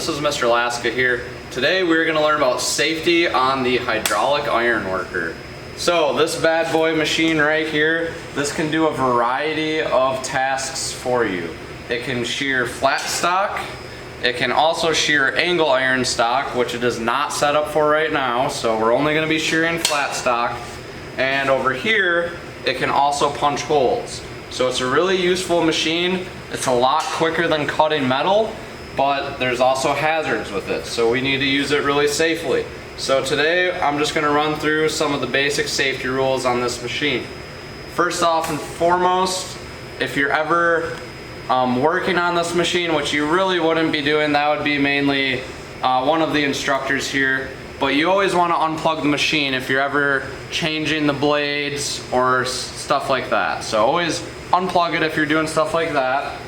This is Mr. Laska here. Today we're going to learn about safety on the hydraulic iron worker. So this bad boy machine right here, this can do a variety of tasks for you. It can shear flat stock. It can also shear angle iron stock, which it is not set up for right now. So we're only going to be shearing flat stock. And over here, it can also punch holes. So it's a really useful machine. It's a lot quicker than cutting metal, but there's also hazards with it, so we need to use it really safely. So today I'm just going to run through some of the basic safety rules on this machine. First off and foremost, if you're ever working on this machine, which you really wouldn't be doing, that would be mainly one of the instructors here, but you always want to unplug the machine if you're ever changing the blades or stuff like that. So always unplug it if you're doing stuff like that.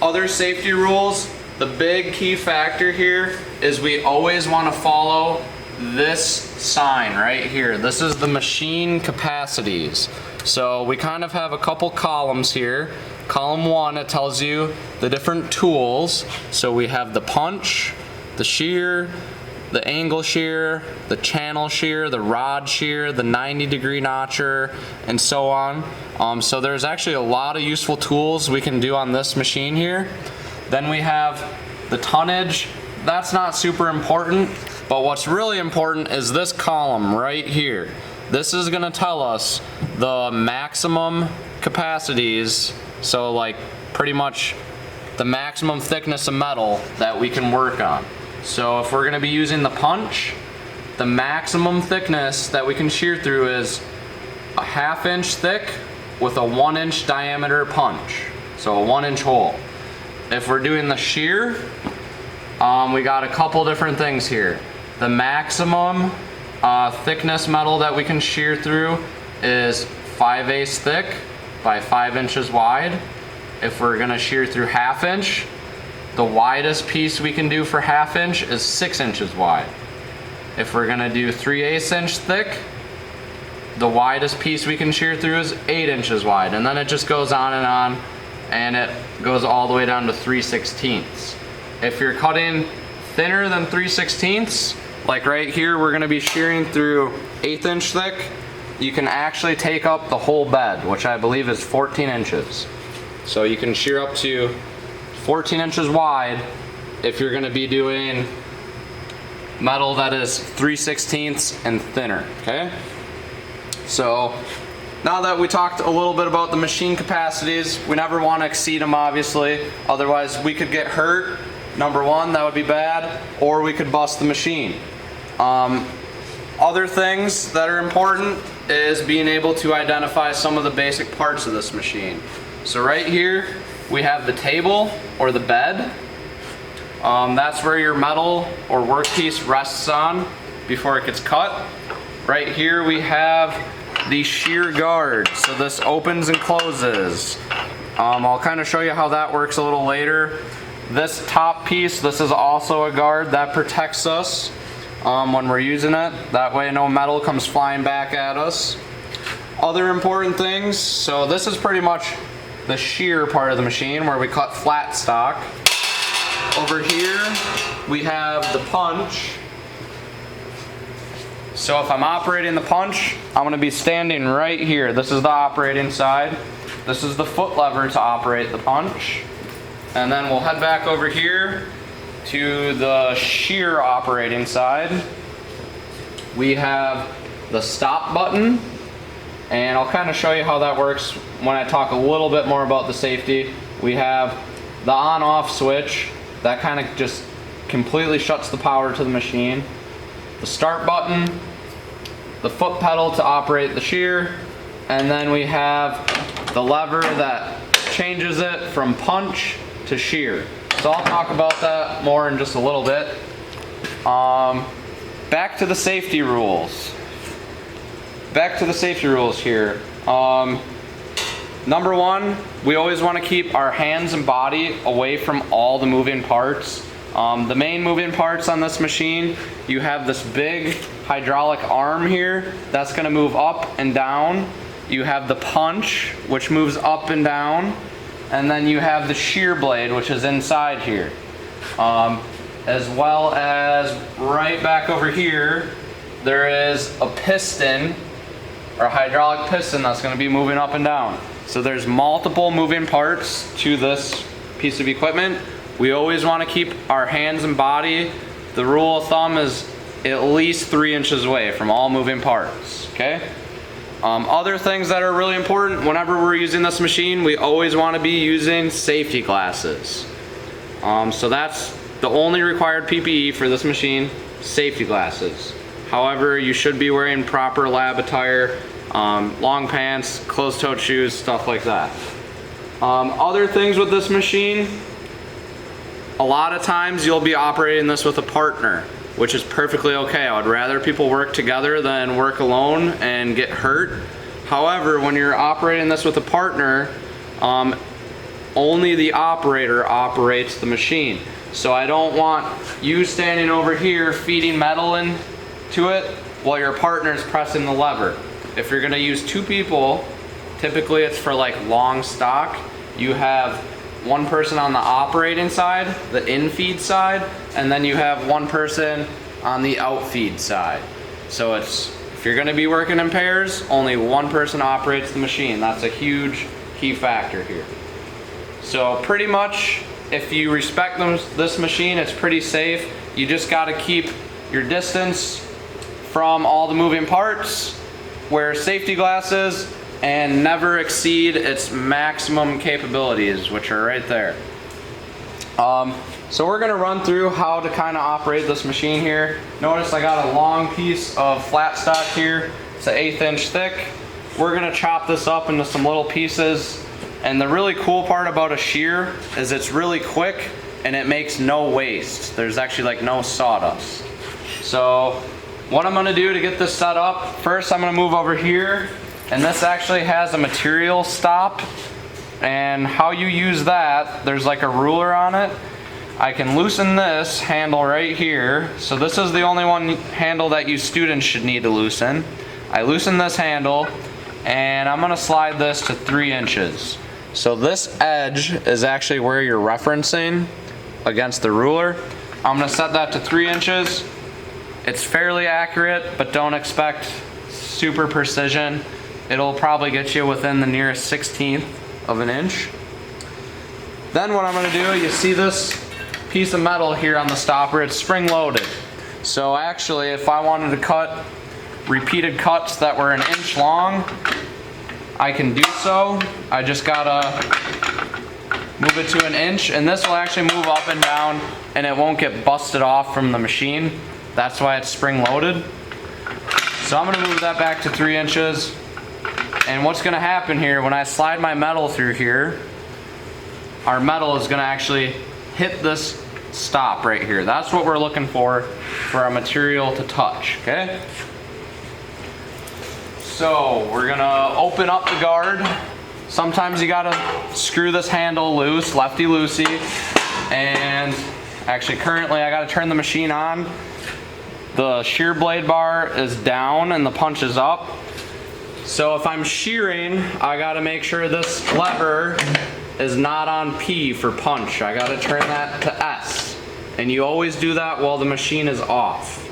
Other safety rules, the big key factor here is we always want to follow this sign right here. This is the machine capacities. So we kind of have a couple columns here. Column 1, it tells you the different tools. So we have the punch, the shear, the angle shear, the channel shear, the rod shear, the 90-degree notcher, and so on. So there's actually a lot of useful tools we can do on this machine here. Then we have the tonnage. That's not super important, but what's really important is this column right here. This is gonna tell us the maximum capacities, so like pretty much the maximum thickness of metal that we can work on. So if we're going to be using the punch, the maximum thickness that we can shear through is a 1/2 inch thick with a 1 inch diameter punch. So a 1 inch hole. If we're doing the shear, we got a couple different things here. The maximum thickness metal that we can shear through is 5/8 thick by 5 inches wide. If we're going to shear through 1/2 inch, the widest piece we can do for 1/2 inch is 6 inches wide. If we're gonna do 3/8 inch thick, the widest piece we can shear through is 8 inches wide. And then it just goes on, and it goes all the way down to 3/16. If you're cutting thinner than 3/16, like right here, we're gonna be shearing through 1/8 inch thick, you can actually take up the whole bed, which I believe is 14 inches. So you can shear up to 14 inches wide if you're going to be doing metal that is 3/16 and thinner, okay? So now that we talked a little bit about the machine capacities, we never want to exceed them, obviously, otherwise we could get hurt. Number one, that would be bad, or we could bust the machine. Other things that are important is being able to identify some of the basic parts of this machine. So right here we have the table or the bed. That's where your metal or workpiece rests on before it gets cut. Right here we have the shear guard. So this opens and closes. I'll kind of show you how that works a little later. This top piece, this is also a guard that protects us when we're using it. That way no metal comes flying back at us. Other important things, so this is pretty much the shear part of the machine where we cut flat stock. Over here we have the punch. So if I'm operating the punch, I'm going to be standing right here. This is the operating side. This is the foot lever to operate the punch. And then we'll head back over here to the shear operating side. We have the stop button. And I'll kind of show you how that works when I talk a little bit more about the safety. We have the on-off switch that kind of just completely shuts the power to the machine. The start button, the foot pedal to operate the shear, and then we have the lever that changes it from punch to shear. So I'll talk about that more in just a little bit. Back to the safety rules. Back to the safety rules here. Number one, we always want to keep our hands and body away from all the moving parts. The main moving parts on this machine, you have this big hydraulic arm here that's going to move up and down. You have the punch, which moves up and down. And then you have the shear blade, which is inside here. As well as right back over here, there is a piston or a hydraulic piston that's going to be moving up and down. So there's multiple moving parts to this piece of equipment. We always want to keep our hands and body, the rule of thumb is at least 3 inches away from all moving parts, okay? Other things that are really important whenever we're using this machine, we always want to be using safety glasses. So that's the only required PPE for this machine, safety glasses. However, you should be wearing proper lab attire, long pants, closed-toed shoes, stuff like that. Other things with this machine, a lot of times you'll be operating this with a partner, which is perfectly okay. I would rather people work together than work alone and get hurt. However, when you're operating this with a partner, only the operator operates the machine. So I don't want you standing over here feeding metal into it while your partner is pressing the lever. If you're gonna use 2 people, typically it's for like long stock, you have one person on the operating side, the in-feed side, and then you have one person on the out-feed side. So if you're gonna be working in pairs, only one person operates the machine. That's a huge key factor here. So pretty much, if you respect this machine, it's pretty safe. You just gotta keep your distance from all the moving parts, wear safety glasses, and never exceed its maximum capabilities, which are right there. So we're gonna run through how to kind of operate this machine here. Notice I got a long piece of flat stock here. It's an 1/8 inch thick. We're gonna chop this up into some little pieces. And the really cool part about a shear is it's really quick and it makes no waste. There's actually like no sawdust. So what I'm gonna do to get this set up, first I'm gonna move over here, and this actually has a material stop. And how you use that, there's like a ruler on it. I can loosen this handle right here. So this is the only one handle that you students should need to loosen. I loosen this handle and I'm gonna slide this to 3 inches. So this edge is actually where you're referencing against the ruler. I'm gonna set that to 3 inches. It's fairly accurate, but don't expect super precision. It'll probably get you within the nearest 1/16 of an inch. Then what I'm gonna do, you see this piece of metal here on the stopper, it's spring loaded. So actually, if I wanted to cut repeated cuts that were 1 inch long, I can do so. I just gotta move it to 1 inch, and this will actually move up and down and it won't get busted off from the machine. That's why it's spring loaded. So I'm gonna move that back to 3 inches. And what's gonna happen here, when I slide my metal through here, our metal is gonna actually hit this stop right here. That's what we're looking for our material to touch, okay? So we're gonna open up the guard. Sometimes you gotta screw this handle loose, lefty-loosey. And actually currently I gotta turn the machine on. The shear blade bar is down and the punch is up. So if I'm shearing, I gotta make sure this lever is not on P for punch. I gotta turn that to S. And you always do that while the machine is off.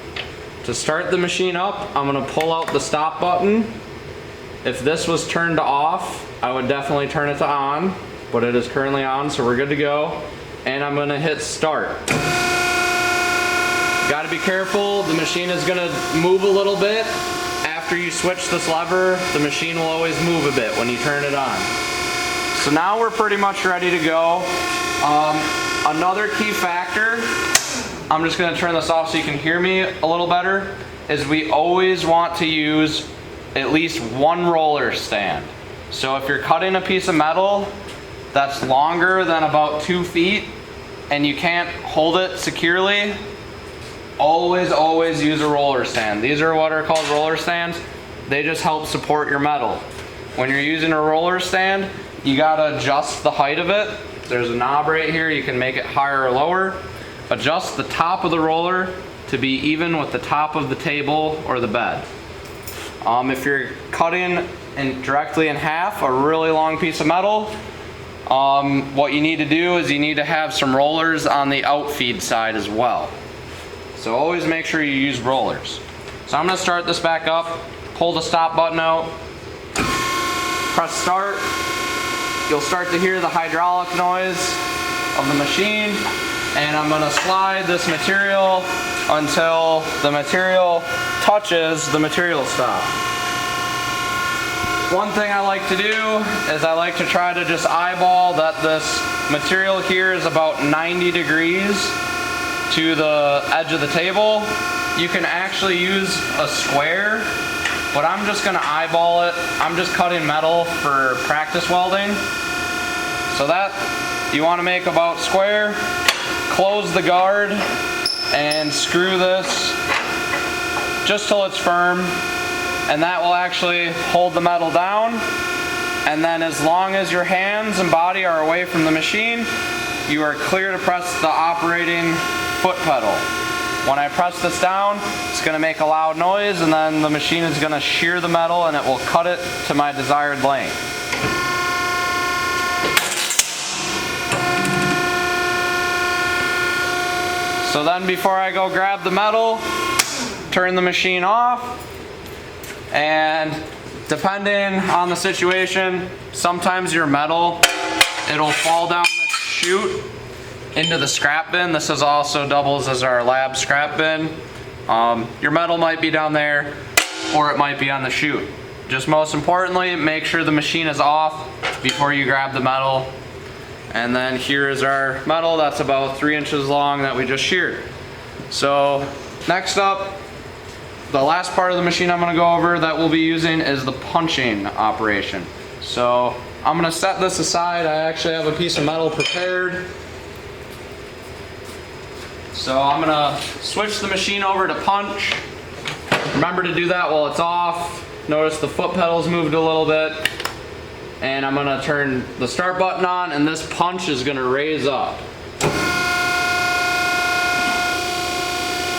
To start the machine up, I'm gonna pull out the stop button. If this was turned to off, I would definitely turn it to on, but it is currently on, so we're good to go. And I'm gonna hit start. Gotta be careful, the machine is gonna move a little bit. After you switch this lever, the machine will always move a bit when you turn it on. So now we're pretty much ready to go. Another key factor, I'm just gonna turn this off so you can hear me a little better, is we always want to use at least one roller stand. So if you're cutting a piece of metal that's longer than about 2 feet and you can't hold it securely, always use a roller stand. These are what are called roller stands. They just help support your metal. When you're using a roller stand, you gotta adjust the height of it. There's a knob right here, you can make it higher or lower. Adjust the top of the roller to be even with the top of the table or the bed. If you're cutting directly in half a really long piece of metal, what you need to do is you need to have some rollers on the outfeed side as well. So always make sure you use rollers. So I'm gonna start this back up, pull the stop button out, press start. You'll start to hear the hydraulic noise of the machine, and I'm gonna slide this material until the material touches the material stop. One thing I like to do is I like to try to just eyeball that this material here is about 90 degrees to the edge of the table. You can actually use a square, but I'm just gonna eyeball it. I'm just cutting metal for practice welding. So that you wanna make about square, close the guard, and screw this just till it's firm. And that will actually hold the metal down. And then as long as your hands and body are away from the machine, you are clear to press the operating foot pedal. When I press this down, it's gonna make a loud noise, and then the machine is gonna shear the metal and it will cut it to my desired length. So then before I go grab the metal, turn the machine off. And depending on the situation, sometimes your metal, it'll fall down this chute into the scrap bin. This is also doubles as our lab scrap bin. Your metal might be down there, or it might be on the chute. Just most importantly, make sure the machine is off before you grab the metal. And then here is our metal that's about 3 inches long that we just sheared. So next up, the last part of the machine I'm going to go over that we'll be using is the punching operation. So I'm going to set this aside. I actually have a piece of metal prepared. So I'm going to switch the machine over to punch. Remember to do that while it's off. Notice the foot pedal's moved a little bit. And I'm going to turn the start button on, and this punch is going to raise up.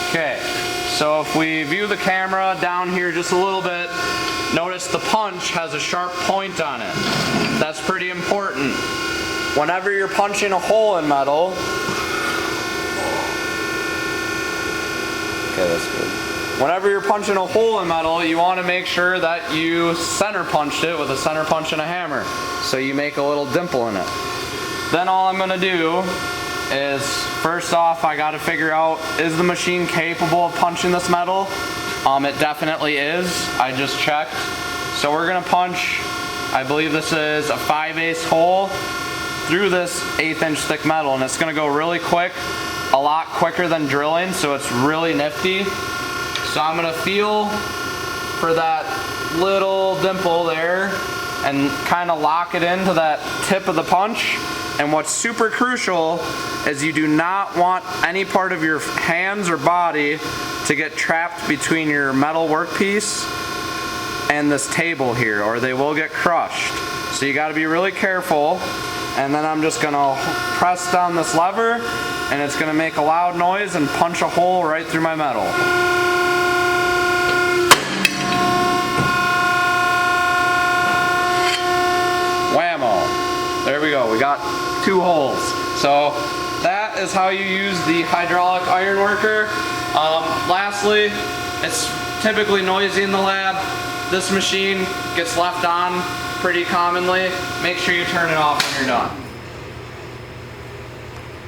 Okay. So if we view the camera down here just a little bit, notice the punch has a sharp point on it. That's pretty important. Whenever you're punching a hole in metal, okay, that's good. Whenever you're punching a hole in metal, you want to make sure that you center punched it with a center punch and a hammer, so you make a little dimple in it. Then all I'm going to do is, first off, I got to figure out, is the machine capable of punching this metal? It definitely is. I just checked. So we're going to punch, I believe this is a 5/8 hole through this 1/8 inch thick metal, and it's going to go really quick, a lot quicker than drilling, so it's really nifty. So I'm going to feel for that little dimple there and kind of lock it into that tip of the punch. And what's super crucial is you do not want any part of your hands or body to get trapped between your metal workpiece and this table here, or they will get crushed. So you got to be really careful. And then I'm just going to press down this lever, and it's going to make a loud noise and punch a hole right through my metal. Whammo. There we go. We got 2 holes. So that is how you use the hydraulic iron worker. Lastly, it's typically noisy in the lab. This machine gets left on pretty commonly. Make sure you turn it off when you're done.